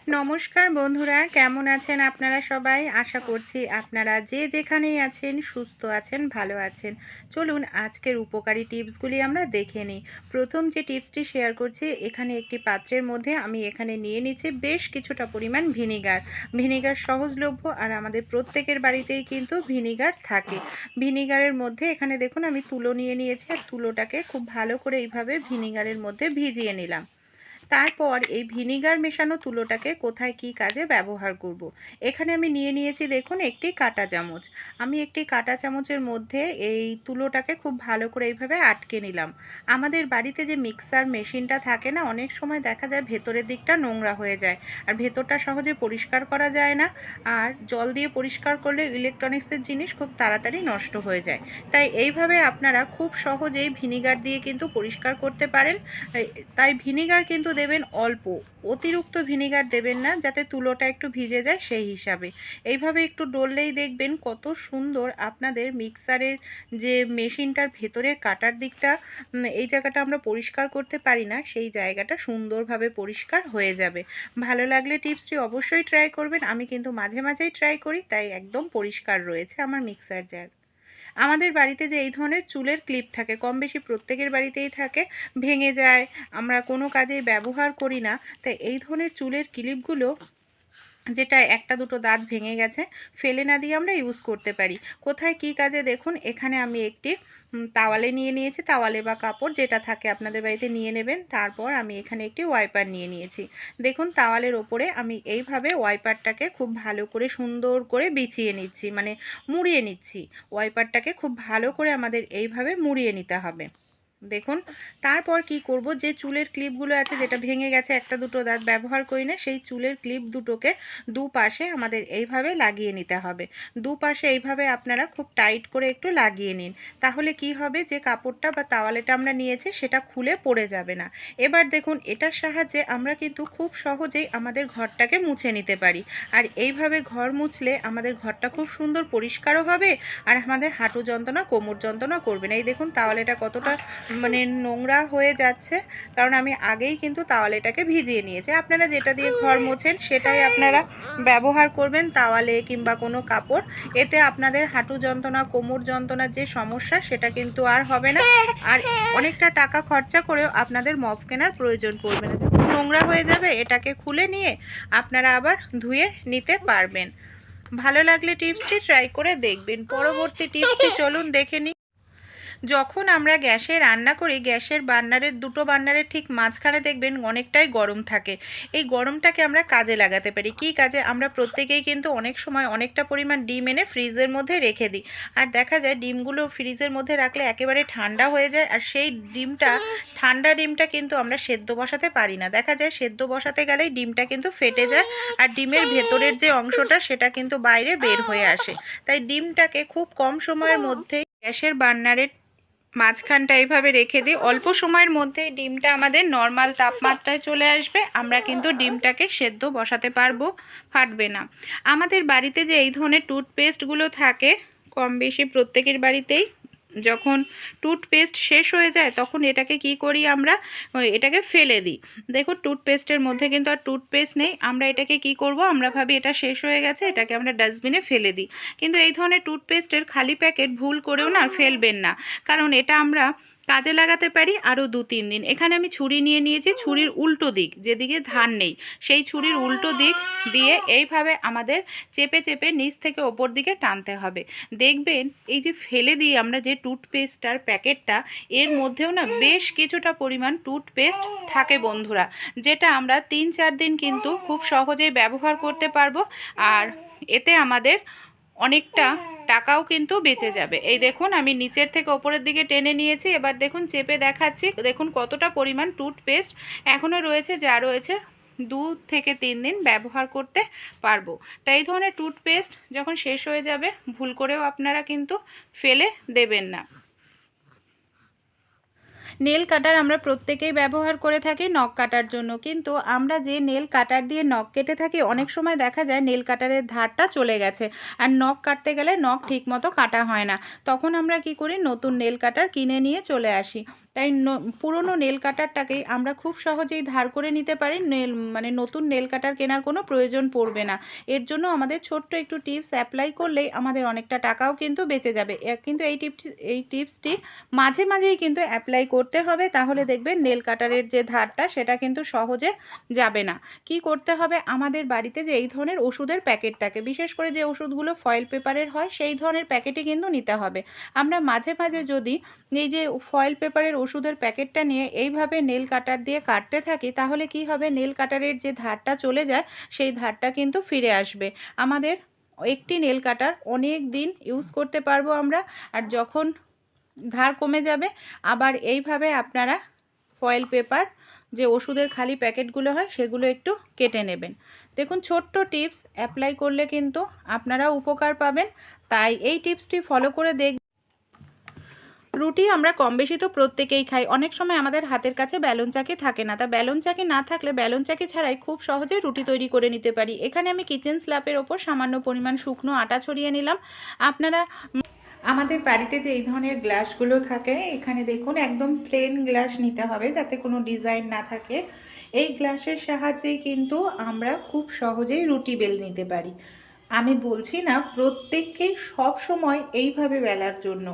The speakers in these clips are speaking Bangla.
নমস্কার বন্ধুরা, কেমন আছেন আপনারা সবাই? আশা করছি আপনারা যে যেখানেই আছেন সুস্থ আছেন, ভালো আছেন। চলুন আজকের উপকারী টিপসগুলি আমরা দেখে নিই। প্রথম যে টিপসটি শেয়ার করছি, এখানে একটি পাত্রের মধ্যে আমি এখানে নিয়ে নিচ্ছি বেশ কিছুটা পরিমাণ ভিনিগার। ভিনিগার সহজলভ্য আর আমাদের প্রত্যেকের বাড়িতেই কিন্তু ভিনিগার থাকে। ভিনিগারের মধ্যে এখানে দেখুন আমি তুলো নিয়ে নিয়েছি, আর তুলোটাকে খুব ভালো করে এইভাবে ভিনিগারের মধ্যে ভিজিয়ে নিলাম। তারপর এই ভিনিগার মেশানো তুলোটাকে কোথায় কি কাজে ব্যবহার করব। এখানে আমি নিয়ে নিয়েছি দেখুন একটি কাঁটা চামচ। আমি একটি কাঁটা চামচের মধ্যে এই তুলোটাকে খুব ভালো করে এইভাবে আটকে নিলাম। আমাদের বাড়িতে যে মিক্সার মেশিনটা থাকে না, অনেক সময় দেখা যায় ভেতরের দিকটা নোংরা হয়ে যায় আর ভেতরটা সহজে পরিষ্কার করা যায় না। আর জল দিয়ে পরিষ্কার করলে ইলেকট্রনিক্সের জিনিস খুব তাড়াতাড়ি নষ্ট হয়ে যায়। তাই এইভাবে আপনারা খুব সহজেই ভিনিগার দিয়ে কিন্তু পরিষ্কার করতে পারেন। তাই ভিনিগার কিন্তু দেবেন অল্প, অতিরিক্ত ভিনিগার দেবেন না, যাতে তুলোটা একটু ভিজে যায় সেই হিসাবে। এইভাবে একটু ডললেই দেখবেন কত সুন্দর আপনাদের মিক্সারের যে মেশিনটার ভেতরের কাটার দিকটা, এই জায়গাটা আমরা পরিষ্কার করতে পারি না, সেই জায়গাটা সুন্দরভাবে পরিষ্কার হয়ে যাবে। ভালো লাগলে টিপসটি অবশ্যই ট্রাই করবেন। আমি কিন্তু মাঝে মাঝেই ট্রাই করি, তাই একদম পরিষ্কার রয়েছে আমার মিক্সার জার। আমাদের বাড়িতে যে এই ধরনের চুলের ক্লিপ থাকে, কম বেশি প্রত্যেকের বাড়িতেই থাকে, ভেঙে যায়, আমরা কোনো কাজেই ব্যবহার করি না। তাই এই ধরনের চুলের ক্লিপগুলো, যেটা একটা দুটো দাঁত ভেঙে গেছে, ফেলে না দিয়ে আমরা ইউজ করতে পারি। কোথায় কি কাজে দেখুন, এখানে আমি একটি তাওয়ালে নিয়ে নিয়েছি, তাওয়ালে বা কাপড় যেটা থাকে আপনাদের বাড়িতে নিয়ে নেবেন। তারপর আমি এখানে একটি ওয়াইপার নিয়ে নিয়েছি। দেখুন তাওয়ালের ওপরে আমি এইভাবে ওয়াইপারটাকে খুব ভালো করে সুন্দর করে বিছিয়ে নিচ্ছি, মানে মুড়িয়ে নিচ্ছি। ওয়াইপারটাকে খুব ভালো করে আমাদের এইভাবে মুড়িয়ে নিতে হবে। দেখুন তারপর কি করব, যে চুলের ক্লিপগুলো আছে, যেটা ভেঙে গেছে, একটা দুটো দাঁত ব্যবহার করি না, সেই চুলের ক্লিপ দুটোকে দুপাশে আমাদের এইভাবে লাগিয়ে নিতে হবে। দুপাশে এইভাবে আপনারা খুব টাইট করে একটু লাগিয়ে নিন। তাহলে কি হবে, যে কাপড়টা বা তাওয়ালেটা আমরা নিয়েছি সেটা খুলে পড়ে যাবে না। এবার দেখুন এটার সাহায্যে আমরা কিন্তু খুব সহজেই আমাদের ঘরটাকে মুছে নিতে পারি। আর এইভাবে ঘর মুছলে আমাদের ঘরটা খুব সুন্দর পরিষ্কারও হবে, আর আমাদের হাঁটু যন্ত্রণা, কোমর যন্ত্রণা করবে না। এই দেখুন তাওয়ালেটা কতটা মানে নোংরা হয়ে যাচ্ছে, কারণ আমি আগেই কিন্তু তাওয়ালেটাকে ভিজিয়ে নিয়েছি। আপনারা যেটা দিয়ে ঘর মোছেন সেটাই আপনারা ব্যবহার করবেন, তাওয়ালে কিংবা কোনো কাপড়। এতে আপনাদের হাঁটু যন্ত্রণা, কোমর যন্ত্রণার যে সমস্যা সেটা কিন্তু আর হবে না। আর অনেকটা টাকা খরচা করেও আপনাদের মপ কেনার প্রয়োজন পড়বে না। নোংরা হয়ে যাবে, এটাকে খুলে নিয়ে আপনারা আবার ধুয়ে নিতে পারবেন। ভালো লাগলে টিপসটি ট্রাই করে দেখবেন। পরবর্তী টিপসটি চলুন দেখে নিই। যখন আমরা গ্যাসে রান্না করি, গ্যাসের বার্নারের দুটো বার্নারের ঠিক মাঝখানে দেখবেন অনেকটাই গরম থাকে। এই গরমটাকে আমরা কাজে লাগাতে পারি। কি কাজে? আমরা প্রত্যেকেই কিন্তু অনেক সময় অনেকটা পরিমাণ ডিম এনে ফ্রিজের মধ্যে রেখে দিই, আর দেখা যায় ডিমগুলো ফ্রিজের মধ্যে রাখলে একেবারে ঠান্ডা হয়ে যায়, আর সেই ডিমটা, ঠান্ডা ডিমটা কিন্তু আমরা সেদ্ধ বসাতে পারি না। দেখা যায় সেদ্ধ বসাতে গেলেই ডিমটা কিন্তু ফেটে যায়, আর ডিমের ভেতরের যে অংশটা সেটা কিন্তু বাইরে বের হয়ে আসে। তাই ডিমটাকে খুব কম সময়ের মধ্যেই গ্যাসের বার্নারের মাঝখানটা এইভাবে রেখে দিই। অল্প সময়ের মধ্যেই ডিমটা আমাদের নর্মাল তাপমাত্রায় চলে আসবে, আমরা কিন্তু ডিমটাকে সেদ্ধ বসাতে পারবো, ফাটবে না। আমাদের বাড়িতে যে এই ধরনের টুথপেস্টগুলো থাকে, কম বেশি প্রত্যেকের বাড়িতেই, যখন টুথপেস্ট শেষ হয়ে যায় তখন এটাকে কি করি আমরা, এটাকে ফেলে দিই। দেখুন টুথপেস্টের মধ্যে কিন্তু আর টুথপেস্ট নেই, আমরা এটাকে কি করব, আমরা ভাবি এটা শেষ হয়ে গেছে, এটাকে আমরা ডাস্টবিনে ফেলে দিই। কিন্তু এই ধরনের টুথপেস্টের খালি প্যাকেট ভুল করেও না ফেলবেন না, কারণ এটা আমরা কাজে লাগাতে পারি আরও 2-3 দিন। এখানে আমি ছুরি নিয়ে নিয়েছি, ছুরির উল্টো দিক, যেদিকে ধার নেই সেই ছুরির উল্টো দিক দিয়ে এইভাবে আমাদের চেপে চেপে নিচ থেকে ওপর দিকে টানতে হবে। দেখবেন এই যে ফেলে দিই আমরা যে টুথপেস্টটার প্যাকেটটা, এর মধ্যেও না বেশ কিছুটা পরিমাণ টুথপেস্ট থাকে বন্ধুরা, যেটা আমরা 3-4 দিন কিন্তু খুব সহজেই ব্যবহার করতে পারবো, আর এতে আমাদের অনেকটা টাকাও কিন্তু বেঁচে যাবে। এই দেখুন আমি নিচের থেকে ওপরের দিকে টেনে নিয়েছি, এবার দেখুন চেপে দেখাচ্ছি, দেখুন কতটা পরিমাণ টুথপেস্ট এখনও রয়েছে, যা রয়েছে 2-3 দিন ব্যবহার করতে পারবো। তাই এই ধরনের টুথপেস্ট যখন শেষ হয়ে যাবে, ভুল করেও আপনারা কিন্তু ফেলে দেবেন না। নেল কাটার আমরা প্রত্যেকেই ব্যবহার করে থাকি নখ কাটার জন্য, কিন্তু আমরা যে নেল কাটার দিয়ে নখ কেটে থাকি, অনেক সময় দেখা যায় নেল কাটারের ধারটা চলে গেছে, আর নখ কাটতে গেলে নখ ঠিকমতো কাটা হয় না। তখন আমরা কি করি, নতুন নেল কাটার কিনে নিয়ে চলে আসি। তাই পুরনো নেল কাটারটাকেই আমরা খুব সহজেই ধার করে নিতে পারি, নতুন নেল কাটার কেনার কোনো প্রয়োজন পড়বে না। এর জন্য আমাদের ছোট্ট একটু টিপস অ্যাপ্লাই করলেই আমাদের অনেকটা টাকাও কিন্তু বেঁচে যাবে। কিন্তু এই টিপসটি মাঝে মাঝেই কিন্তু অ্যাপ্লাই করতে হবে, তাহলে দেখবেন নেল কাটারের যে ধারটা সেটা কিন্তু সহজে যাবে না। কি করতে হবে, আমাদের বাড়িতে যে এই ধরনের ওষুধের প্যাকেট থাকে, বিশেষ করে যে ওষুধগুলো ফয়েল পেপারের হয় সেই ধরনের প্যাকেটই কিন্তু নিতে হবে। আমরা মাঝে মাঝে যদি এই যে ফয়েল পেপারের ওষুধের প্যাকেটটা নিয়ে এইভাবে নেল কাটার দিয়ে কাটতে থাকি, তাহলে কি হবে, নেল কাটারের যে ধারটা চলে যায় সেই ধারটা কিন্তু ফিরে আসবে। আমাদের একটি নেল কাটার অনেক দিন ইউজ করতে পারবো আমরা। আর যখন ধার কমে যাবে, আবার এইভাবে আপনারা ফয়েল পেপার যে ওষুধের খালি প্যাকেটগুলো হয় সেগুলো একটু কেটে নেবেন। দেখুন, ছোট্ট টিপস অ্যাপ্লাই করলে কিন্তু আপনারাও উপকার পাবেন। তাই এই টিপসটি ফলো করে রুটি আমরা কম বেশি তো প্রত্যেকেই খাই। অনেক সময় আমাদের হাতের কাছে বেলন চাকি থাকে না, তা বেলন চাকি না থাকলে বেলন চাকি ছাড়াই খুব সহজে রুটি তৈরি করে নিতে পারি। এখানে আমি কিচেন স্ল্যাপের ওপর সামান্য পরিমাণ শুকনো আটা ছড়িয়ে নিলাম। আপনারা আমাদের বাড়িতে যে এই ধরনের গ্লাসগুলো থাকে, এখানে দেখুন একদম প্লেন গ্লাস নিতে হবে যাতে কোনো ডিজাইন না থাকে। এই গ্লাসের সাহায্যেই কিন্তু আমরা খুব সহজেই রুটি বেলে নিতে পারি। আমি বলছি না প্রত্যেককেই সব সময় এইভাবে বেলার জন্য।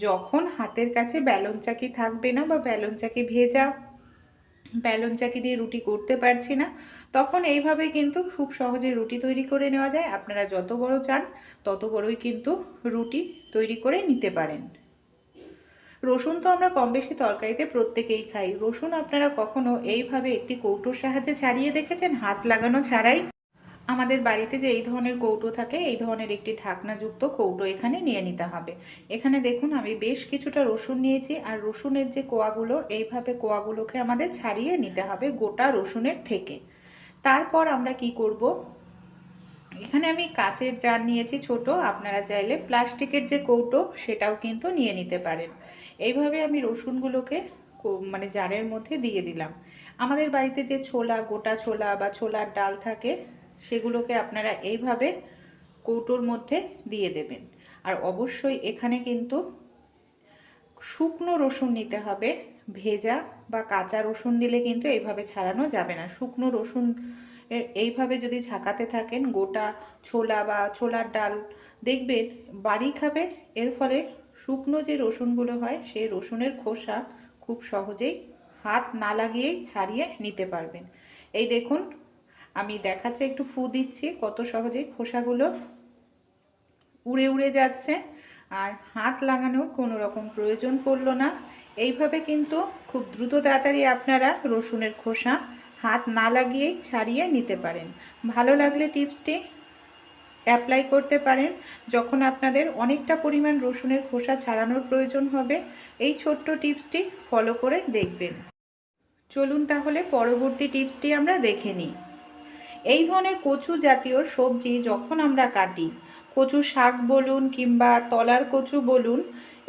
যখন হাতের কাছে বেলন চাকি থাকবে না বা বেলন চাকি ভেজা, বেলন চাকি দিয়ে রুটি করতে পারছি না, তখন এইভাবে কিন্তু খুব সহজে রুটি তৈরি করে নেওয়া যায়। আপনারা যত বড় চান তত বড়ই কিন্তু রুটি তৈরি করে নিতে পারেন। রসুন তো আমরা কম বেশি তরকারিতে প্রত্যেকেই খাই। রসুন আপনারা কখনো এইভাবে একটি কৌটোর সাহায্যে ছাড়িয়ে দেখেছেন, হাত লাগানো ছাড়াই? আমাদের বাড়িতে যে এই ধরনের কৌটো থাকে, এই ধরনের একটি ঢাকনাযুক্ত কৌটো এখানে নিয়ে নিতে হবে। এখানে দেখুন আমি বেশ কিছুটা রসুন নিয়েছি, আর রসুনের যে কোয়াগুলো, এইভাবে কোয়াগুলোকে আমাদের ছাড়িয়ে নিতে হবে গোটা রসুনের থেকে। তারপর আমরা কি করব, এখানে আমি কাচের জার নিয়েছি ছোট, আপনারা চাইলে প্লাস্টিকের যে কৌটো সেটাও কিন্তু নিয়ে নিতে পারেন। এইভাবে আমি রসুনগুলোকে জারের মধ্যে দিয়ে দিলাম। আমাদের বাড়িতে যে ছোলা, গোটা ছোলা বা ছোলার ডাল থাকে, সেগুলোকে আপনারা এইভাবে কৌটোর মধ্যে দিয়ে দেবেন। আর অবশ্যই এখানে কিন্তু শুকনো রসুন নিতে হবে। ভেজা বা কাঁচা রসুন দিলে কিন্তু এইভাবে ছাড়ানো যাবে না। শুকনো রসুন এইভাবে যদি ঝাঁকাতে থাকেন গোটা ছোলা বা ছোলার ডাল, দেখবেন বাড়ি খাবে। এর ফলে শুকনো যে রসুনগুলো হয় সেই রসুনের খোসা খুব সহজেই হাত না লাগিয়েই ছাড়িয়ে নিতে পারবেন। এই দেখুন আমি দেখাচ্ছি, একটু ফু দিচ্ছি, কত সহজেই খোসাগুলো উড়ে উড়ে যাচ্ছে, আর হাত লাগানোর কোনো রকম প্রয়োজন পড়লো না। এইভাবে কিন্তু খুব দ্রুত তাড়াতাড়ি আপনারা রসুনের খোসা হাত না লাগিয়েই ছাড়িয়ে নিতে পারেন। ভালো লাগলে টিপসটি অ্যাপ্লাই করতে পারেন। যখন আপনাদের অনেকটা পরিমাণ রসুনের খোসা ছাড়ানোর প্রয়োজন হবে, এই ছোট্ট টিপসটি ফলো করে দেখবেন। চলুন তাহলে পরবর্তী টিপসটি আমরা দেখে নিই। এই ধরনের কচু জাতীয় সবজি যখন আমরা কাটি, কচু শাক বলুন কিংবা তলার কচু বলুন,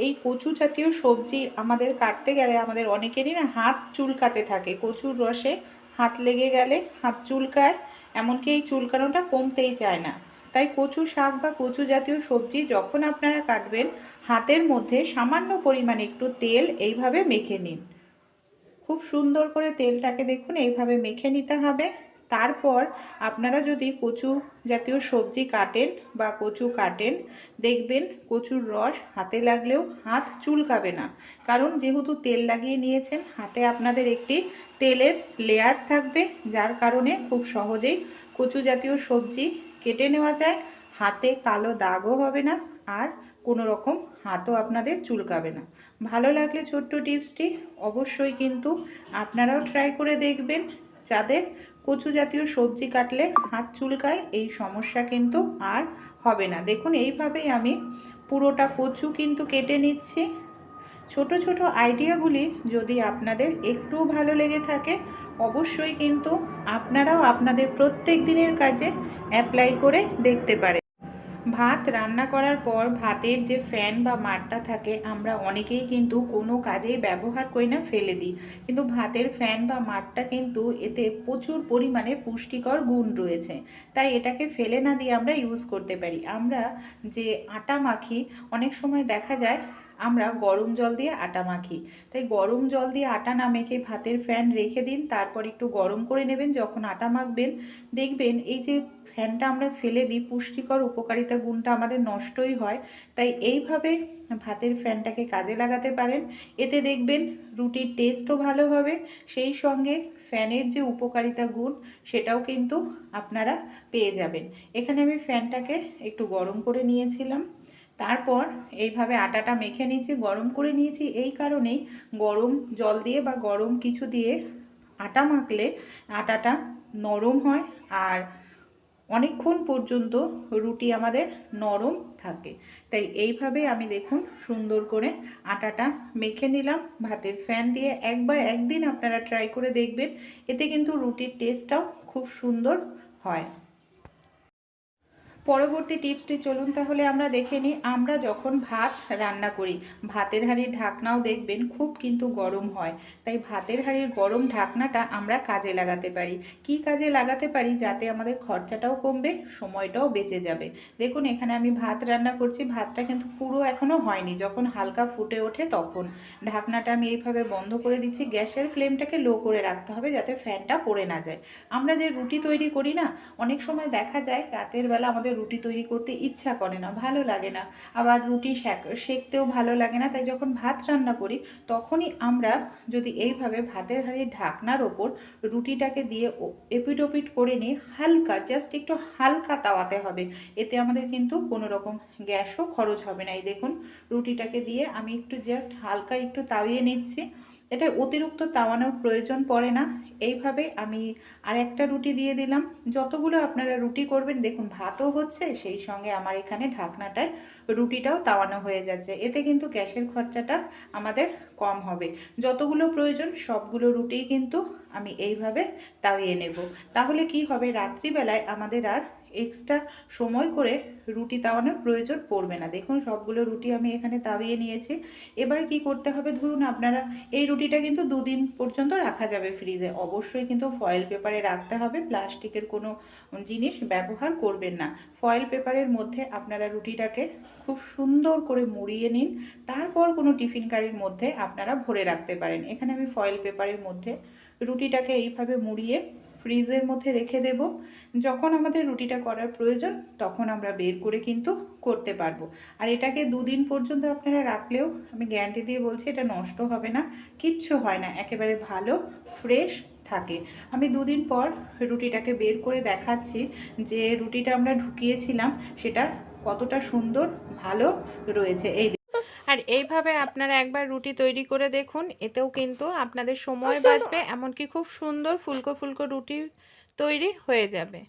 এই কচু জাতীয় সবজি আমাদের কাটতে গেলে আমাদের অনেকেরই না হাত চুলকাতে থাকে। কচুর রসে হাত লেগে গেলে হাত চুলকায়, এমনকি এই চুলকানোটা কমতেই চায় না। তাই কচু শাক বা কচু জাতীয় সবজি যখন আপনারা কাটবেন, হাতের মধ্যে সামান্য পরিমাণে একটু তেল এইভাবে মেখে নিন। খুব সুন্দর করে তেলটাকে দেখুন এইভাবে মেখে নিতে হবে। তারপর আপনারা যদি কচু জাতীয় সবজি কাটেন বা কচু কাটেন, দেখবেন কচুর রস হাতে লাগলেও হাত চুলকাবে না। কারণ যেহেতু তেল লাগিয়ে নিয়েছেন, হাতে আপনাদের একটি তেলের লেয়ার থাকবে, যার কারণে খুব সহজেই কচু জাতীয় সবজি কেটে নেওয়া যায়। হাতে কালো দাগও হবে না, আর কোনো রকম হাতও আপনাদের চুলকাবে না। ভালো লাগলে ছোট্ট টিপসটি অবশ্যই কিন্তু আপনারাও ট্রাই করে দেখবেন। যাদের কচু জাতীয় সবজি কাটলে হাত চুলকায়, এই সমস্যা কিন্তু আর হবে না। দেখুন এইভাবেই আমি পুরোটা কচু কিন্তু কেটে নিচ্ছি। ছোট ছোট আইডিয়াগুলি যদি আপনাদের একটুও ভালো লেগে থাকে, অবশ্যই কিন্তু আপনারাও আপনাদের প্রত্যেক দিনের কাজে অ্যাপ্লাই করে দেখতে পারেন। ভাত রান্না করার পর ভাতের যে ফ্যান বা মাড়টা থাকে, আমরা অনেকেই কিন্তু কোনো কাজেই ব্যবহার করি না, ফেলে দিই। কিন্তু ভাতের ফ্যান বা মাড়টা কিন্তু এতে প্রচুর পরিমাণে পুষ্টিকর গুণ রয়েছে, তাই এটাকে ফেলে না দিয়ে আমরা ইউজ করতে পারি। আমরা যে আটা মাখি, অনেক সময় দেখা যায় আমরা গরম জল দিয়ে আটা মাখি। তাই গরম জল দিয়ে আটা না মেখে ভাতের ফ্যান রেখে দিন, তারপর একটু গরম করে নেবেন। যখন আটা মাখবেন দেখবেন এই যে ফ্যানটা আমরা ফেলে দিই, পুষ্টিকর উপকারিতা গুণটা আমাদের নষ্টই হয়। তাই এইভাবে ভাতের ফ্যানটাকে কাজে লাগাতে পারেন। এতে দেখবেন রুটির টেস্টও ভালো হবে, সেই সঙ্গে ফ্যানের যে উপকারিতা গুণ সেটাও কিন্তু আপনারা পেয়ে যাবেন। এখানে আমি ফ্যানটাকে একটু গরম করে নিয়েছিলাম, তারপর এইভাবে আটাটা মেখে নিয়েছি। গরম করে নিয়েছি এই কারণেই, গরম জল দিয়ে বা গরম কিছু দিয়ে আটা মাখলে আটাটা নরম হয় আর অনেকক্ষণ পর্যন্ত রুটি আমাদের নরম থাকে। তাই এইভাবে আমি দেখুন সুন্দর করে আটাটা মেখে নিলাম ভাতের ফ্যান দিয়ে। একদিন আপনারা ট্রাই করে দেখবেন, এতে কিন্তু রুটির টেস্টটাও খুব সুন্দর হয়। পরবর্তী টিপসটি চলুন তাহলে আমরা দেখে নিই। আমরা যখন ভাত রান্না করি, ভাতের হাঁড়ির ঢাকনাও দেখবেন খুব কিন্তু গরম হয়। তাই ভাতের হাঁড়ির গরম ঢাকনাটা আমরা কাজে লাগাতে পারি। কি কাজে লাগাতে পারি? যাতে আমাদের খরচাটাও কমবে, সময়টাও বেঁচে যাবে। দেখুন এখানে আমি ভাত রান্না করছি, ভাতটা কিন্তু পুরো এখনও হয়নি। যখন হালকা ফুটে ওঠে তখন ঢাকনাটা আমি এইভাবে বন্ধ করে দিচ্ছি। গ্যাসের ফ্লেমটাকে লো করে রাখতে হবে যাতে ফ্যানটা পড়ে না যায়। আমরা যে রুটি তৈরি করি না, অনেক সময় দেখা যায় রাতের বেলা আমাদের রুটি তৈরি করতে ইচ্ছা করে না, ভালো লাগে না, আবার রুটি সেঁকতেও ভালো লাগে না। তাই যখন ভাত রান্না করি তখনই আমরা যদি এইভাবে ভাতের হাঁড়ির ঢাকনার ওপর রুটিটাকে দিয়ে এপিট ওপিট করে নিই, হালকা জাস্ট একটু হালকা তাওয়াতে হবে। এতে আমাদের কিন্তু কোনো রকম গ্যাসও খরচ হবে না। এই দেখুন রুটিটাকে দিয়ে আমি একটু জাস্ট হালকা একটু তাওয়িয়ে নিচ্ছি। এটা অতিরিক্ত তাওয়ানোর প্রয়োজন পড়ে না। এইভাবে আমি আর একটা রুটি দিয়ে দিলাম। যতগুলো আপনারা রুটি করবেন দেখুন ভাতও হচ্ছে, সেই সঙ্গে আমার এখানে ঢাকনাটায় রুটিটাও তাওয়ানো হয়ে যাচ্ছে। এতে কিন্তু গ্যাসের খরচাটা আমাদের কম হবে। যতগুলো প্রয়োজন সবগুলো রুটিই কিন্তু আমি এইভাবে তাওয়িয়ে নেব। তাহলে কি হবে, রাত্রিবেলায় আমাদের আর এক্সট্রা সময় করে রুটি তাওয়ানোর প্রয়োজন পড়বে না। দেখুন সবগুলো রুটি আমি এখানে তাওয়িয়ে নিয়েছি। এবার কি করতে হবে, ধরুন আপনারা এই রুটিটা কিন্তু 2 দিন পর্যন্ত রাখা যাবে ফ্রিজে। অবশ্যই কিন্তু ফয়েল পেপারে রাখতে হবে, প্লাস্টিকের কোনো জিনিস ব্যবহার করবেন না। ফয়েল পেপারের মধ্যে আপনারা রুটিটাকে খুব সুন্দর করে মুড়িয়ে নিন, তারপর কোনো টিফিন কারির মধ্যে আপনারা ভরে রাখতে পারেন। এখানে আমি ফয়েল পেপারের মধ্যে রুটিটাকে এইভাবে মুড়িয়ে ফ্রিজের মধ্যে রেখে দেব। যখন আমাদের রুটিটা করার প্রয়োজন তখন আমরা বের করে কিন্তু করতে পারবো। আর এটাকে 2 দিন পর্যন্ত আপনারা রাখলেও আমি গ্যারান্টি দিয়ে বলছি এটা নষ্ট হবে না, কিচ্ছু হয় না, একেবারে ভালো ফ্রেশ থাকে। আমি 2 দিন পর রুটিটাকে বের করে দেখাচ্ছি যে রুটিটা আমরা ঢুকিয়েছিলাম সেটা কতটা সুন্দর ভালো রয়েছে। আর এইভাবে আপনারা একবার রুটি তৈরি করে দেখুন, এতেও কিন্তু আপনাদের সময় বাঁচবে, এমনকি খুব সুন্দর ফুলকো ফুলকো রুটি তৈরি হয়ে যাবে।